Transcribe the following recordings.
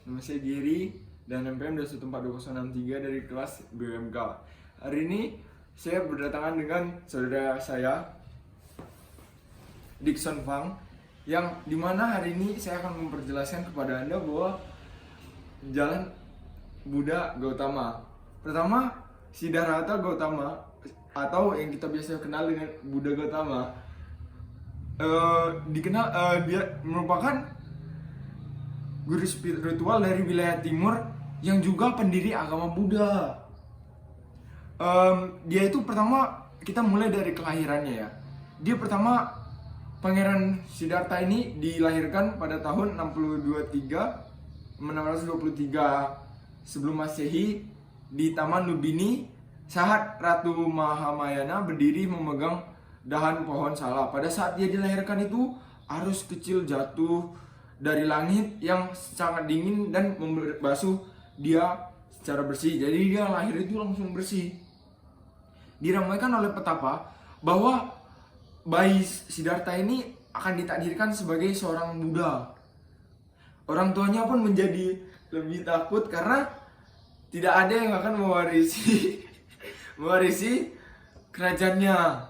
Nama saya Giri dan NPM 2142063 dari kelas BUMK. Hari ini saya berdatangan dengan saudara saya, Dickson Fang, yang dimana hari ini saya akan memperjelaskan kepada Anda bahwa jalan Buddha Gautama. Pertama, Siddhartha Gautama atau yang kita biasa kenal dengan Buddha Gautama dia merupakan guru spiritual dari wilayah timur yang juga pendiri agama Buddha. Dia itu pertama, kita mulai dari kelahirannya ya. Dia pertama, Pangeran Siddhartha ini dilahirkan pada tahun 623 sebelum Masehi di Taman Lumbini saat Ratu Mahamayana berdiri memegang dahan pohon salak. Pada saat dia dilahirkan itu arus kecil jatuh dari langit yang sangat dingin dan membasuh dia secara bersih. Jadi dia lahir itu langsung bersih. Diramaikan oleh petapa bahwa bayi Siddhartha ini akan ditakdirkan sebagai seorang Buddha. Orang tuanya pun menjadi lebih takut karena tidak ada yang akan mewarisi kerajaannya.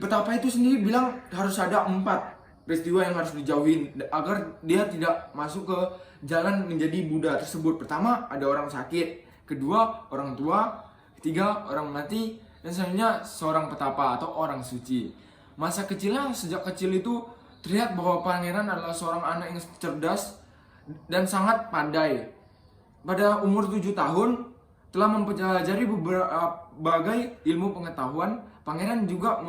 Petapa itu sendiri bilang harus ada 4 peristiwa yang harus dijauhin agar dia tidak masuk ke jalan menjadi Buddha tersebut. Pertama, ada orang sakit. Kedua, orang tua. Ketiga, orang mati. Dan selanjutnya, seorang petapa atau orang suci. Masa kecilnya, sejak kecil itu terlihat bahwa pangeran adalah seorang anak yang cerdas dan sangat pandai. Pada umur 7 tahun, telah mempelajari berbagai ilmu pengetahuan. Pangeran juga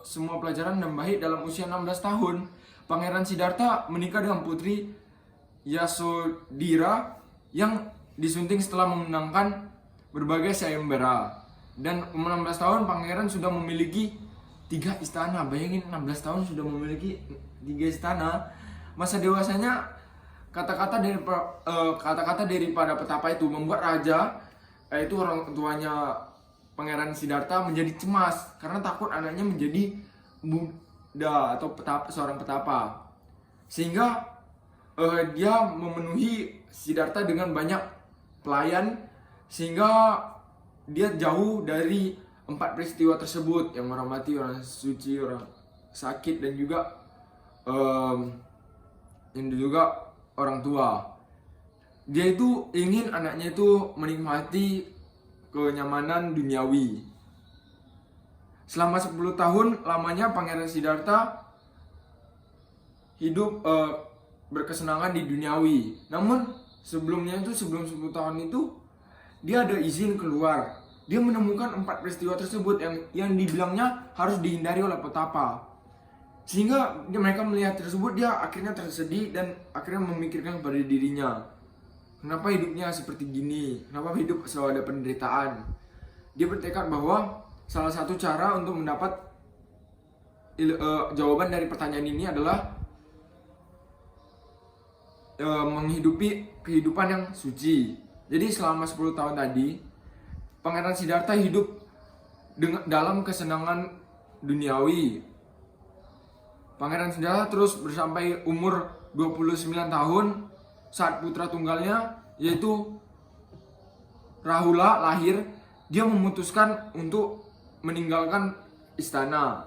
semua pelajaran dan baik dalam usia 16 tahun. Pangeran Siddhartha menikah dengan putri Yasodhira yang disunting setelah memenangkan berbagai sayembara. Dan umur 16 tahun pangeran sudah memiliki 3 istana. Bayangin 16 tahun sudah memiliki 3 istana. Masa dewasanya kata-kata daripada petapa itu membuat raja, yaitu orang tuanya Pangeran Siddhartha, menjadi cemas karena takut anaknya menjadi Buddha atau seorang petapa. Sehingga dia memenuhi Siddhartha dengan banyak pelayan sehingga dia jauh dari 4 peristiwa tersebut, yang orang mati, orang suci, orang sakit, dan juga orang tua. Dia itu ingin anaknya itu menikmati kenyamanan duniawi. Selama 10 tahun lamanya Pangeran Siddhartha hidup berkesenangan di duniawi. Namun sebelum 10 tahun itu dia ada izin keluar. Dia menemukan 4 peristiwa tersebut yang dibilangnya harus dihindari oleh petapa. Sehingga mereka melihat tersebut, dia akhirnya tersedih dan akhirnya memikirkan kepada dirinya, kenapa hidupnya seperti gini? Kenapa hidup selalu ada penderitaan? Dia bertekad bahwa salah satu cara untuk mendapat jawaban dari pertanyaan ini adalah menghidupi kehidupan yang suci. Jadi selama 10 tahun tadi, Pangeran Siddhartha hidup dalam kesenangan duniawi. Pangeran Siddhartha terus bersampai umur 29 tahun saat putra tunggalnya yaitu Rahula lahir. Dia memutuskan untuk meninggalkan istana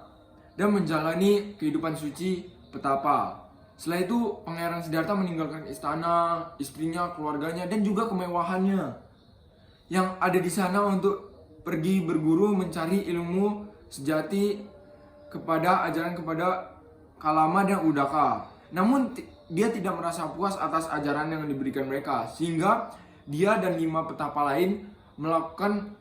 dan menjalani kehidupan suci petapa. Setelah itu Pangeran Siddhartha meninggalkan istana, istrinya, keluarganya, dan juga kemewahannya yang ada di sana untuk pergi berguru mencari ilmu sejati kepada Kalama dan Udaka. Namun dia tidak merasa puas atas ajaran yang diberikan mereka, sehingga dia dan 5 petapa lain melakukan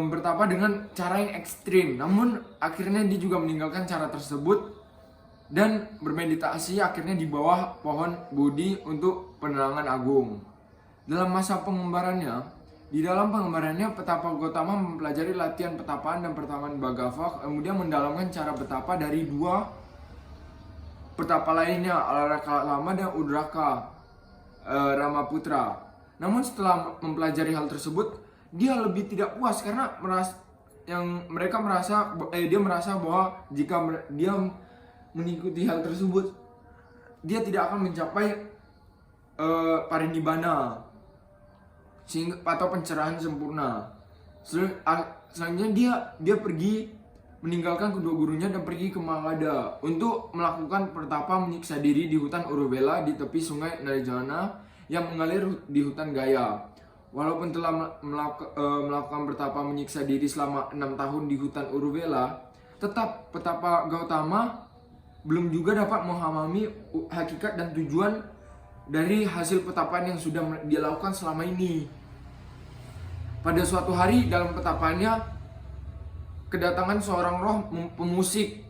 bertapa dengan cara yang ekstrim. Namun akhirnya dia juga meninggalkan cara tersebut dan bermeditasi akhirnya di bawah pohon Bodhi untuk penerangan agung. Dalam pengembarannya, petapa Gautama mempelajari latihan petapaan dan pertamaan Bhagava, kemudian mendalami cara betapa dari 2 petapa lainnya, Alakalama dan Udraka Ramaputra. Namun setelah mempelajari hal tersebut, dia lebih tidak puas karena dia merasa bahwa jika dia mengikuti hal tersebut, dia tidak akan mencapai parinibbana sehingga atau pencerahan sempurna. Selanjutnya dia pergi meninggalkan kedua gurunya dan pergi ke Magadha untuk melakukan pertapa menyiksa diri di hutan Uruvela di tepi sungai Narayana yang mengalir di hutan Gaya. Walaupun telah melakukan pertapa menyiksa diri selama 6 tahun di hutan Uruvela, tetap petapa Gautama belum juga dapat memahami hakikat dan tujuan dari hasil petapaan yang sudah dia lakukan selama ini. Pada suatu hari dalam petapaannya, kedatangan seorang roh pemusik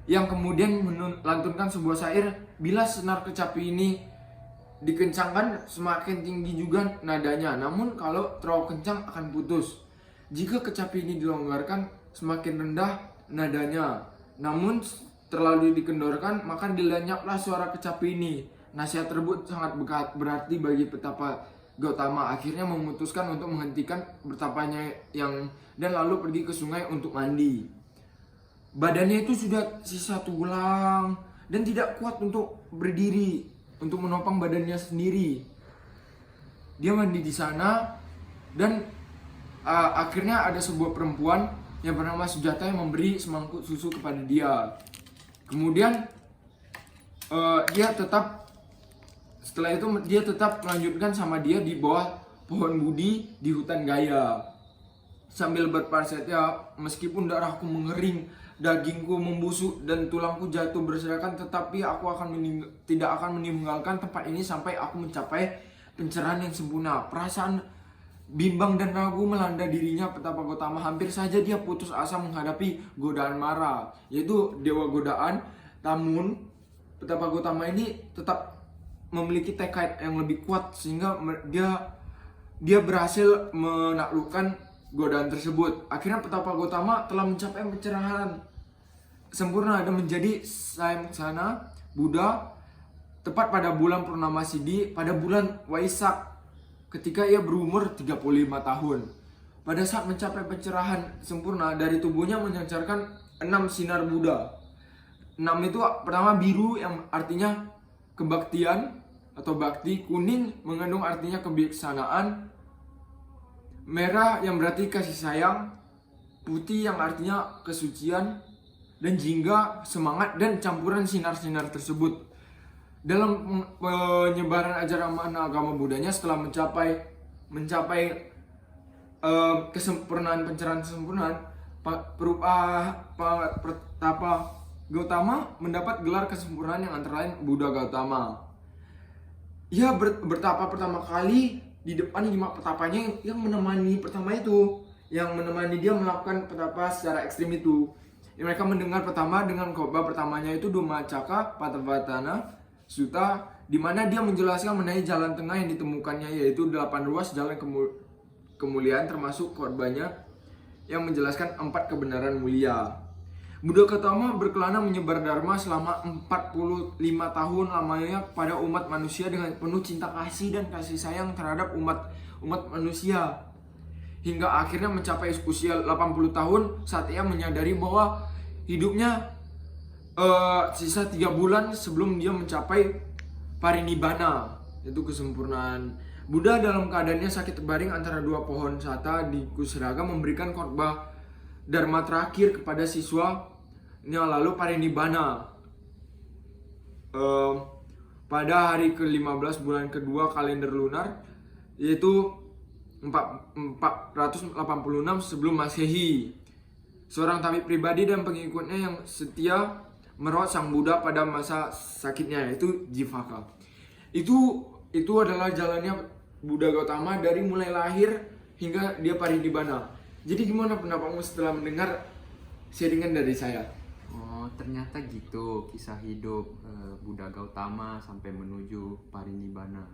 yang kemudian melantunkan sebuah syair, bila senar kecapi ini dikencangkan semakin tinggi juga nadanya, namun kalau terlalu kencang akan putus. Jika kecapi ini dilonggarkan semakin rendah nadanya, namun terlalu dikendorkan maka dilenyaplah suara kecapi ini. Nasihat tersebut sangat berarti bagi petapa Gautama. Akhirnya memutuskan untuk menghentikan bertapanya dan lalu pergi ke sungai untuk mandi. Badannya itu sudah sisa tulang dan tidak kuat untuk berdiri, untuk menopang badannya sendiri. Dia mandi di sana dan akhirnya ada sebuah perempuan yang bernama Sujata yang memberi semangkuk susu kepada dia. Kemudian setelah itu dia tetap melanjutkan sama dia di bawah pohon budi di hutan Gaya sambil berprasetya, meskipun darahku mengering, dagingku membusuk dan tulangku jatuh berserakan, tetapi aku tidak akan meninggalkan tempat ini sampai aku mencapai pencerahan yang sempurna. Perasaan bimbang dan ragu melanda dirinya petapa Gautama. Hampir saja dia putus asa menghadapi godaan Mara, yaitu dewa godaan. Namun petapa Gautama ini tetap memiliki tekad yang lebih kuat sehingga dia berhasil menaklukkan godaan tersebut. Akhirnya petapa Gautama telah mencapai pencerahan sempurna dan menjadi Sayangsana Buddha tepat pada bulan Purnama Sidi pada bulan Waisak ketika ia berumur 35 tahun. Pada saat mencapai pencerahan sempurna, dari tubuhnya menyancarkan 6 sinar Buddha. 6 itu pertama biru yang artinya kebaktian atau bakti, kuning mengandung artinya kebijaksanaan, merah yang berarti kasih sayang, putih yang artinya kesucian, dan jingga semangat dan campuran sinar-sinar tersebut. Dalam penyebaran ajaran agama Buddhanya setelah mencapai kesempurnaan pencerahan sempurnaan, petapa Gautama mendapat gelar kesempurnaan yang antara lain Buddha Gautama. Ia bertapa pertama kali di depan 5 petapanya yang menemani dia melakukan petapa secara ekstrim itu. Mereka mendengar pertama dengan khotbah pertamanya itu Dhammacakka Pavattana Sutta, di mana dia menjelaskan mengenai jalan tengah yang ditemukannya, yaitu 8 ruas jalan kemuliaan, termasuk khotbahnya yang menjelaskan 4 kebenaran mulia. Buddha Gautama berkelana menyebar dharma selama 45 tahun lamanya pada umat manusia dengan penuh cinta kasih dan kasih sayang terhadap umat manusia. Hingga akhirnya mencapai usia 80 tahun saat ia menyadari bahwa hidupnya sisa 3 bulan sebelum dia mencapai parinibbana, yaitu kesempurnaan. Buddha dalam keadaannya sakit terbaring antara 2 pohon sata di Kusraga memberikan khotbah dharma terakhir kepada siswanya lalu parinibbana pada hari ke-15 bulan kedua kalender lunar, yaitu 486 sebelum Masehi. Seorang tabib pribadi dan pengikutnya yang setia merawat sang Buddha pada masa sakitnya, yaitu Jivaka. Itu adalah jalannya Buddha Gautama dari mulai lahir hingga dia parinibbana. Jadi gimana pendapatmu setelah mendengar sharingan dari saya? Oh, ternyata gitu kisah hidup Buddha Gautama sampai menuju parinibbana.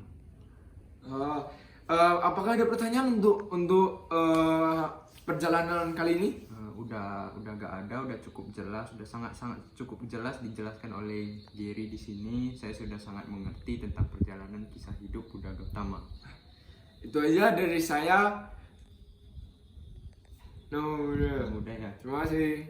Apakah ada pertanyaan untuk perjalanan kali ini? Udah gak ada, udah cukup jelas, udah sangat cukup jelas dijelaskan oleh Jerry di sini. Saya sudah sangat mengerti tentang perjalanan kisah hidup Buddha Gautama. Itu aja dari saya. Mudah ya. Terima kasih.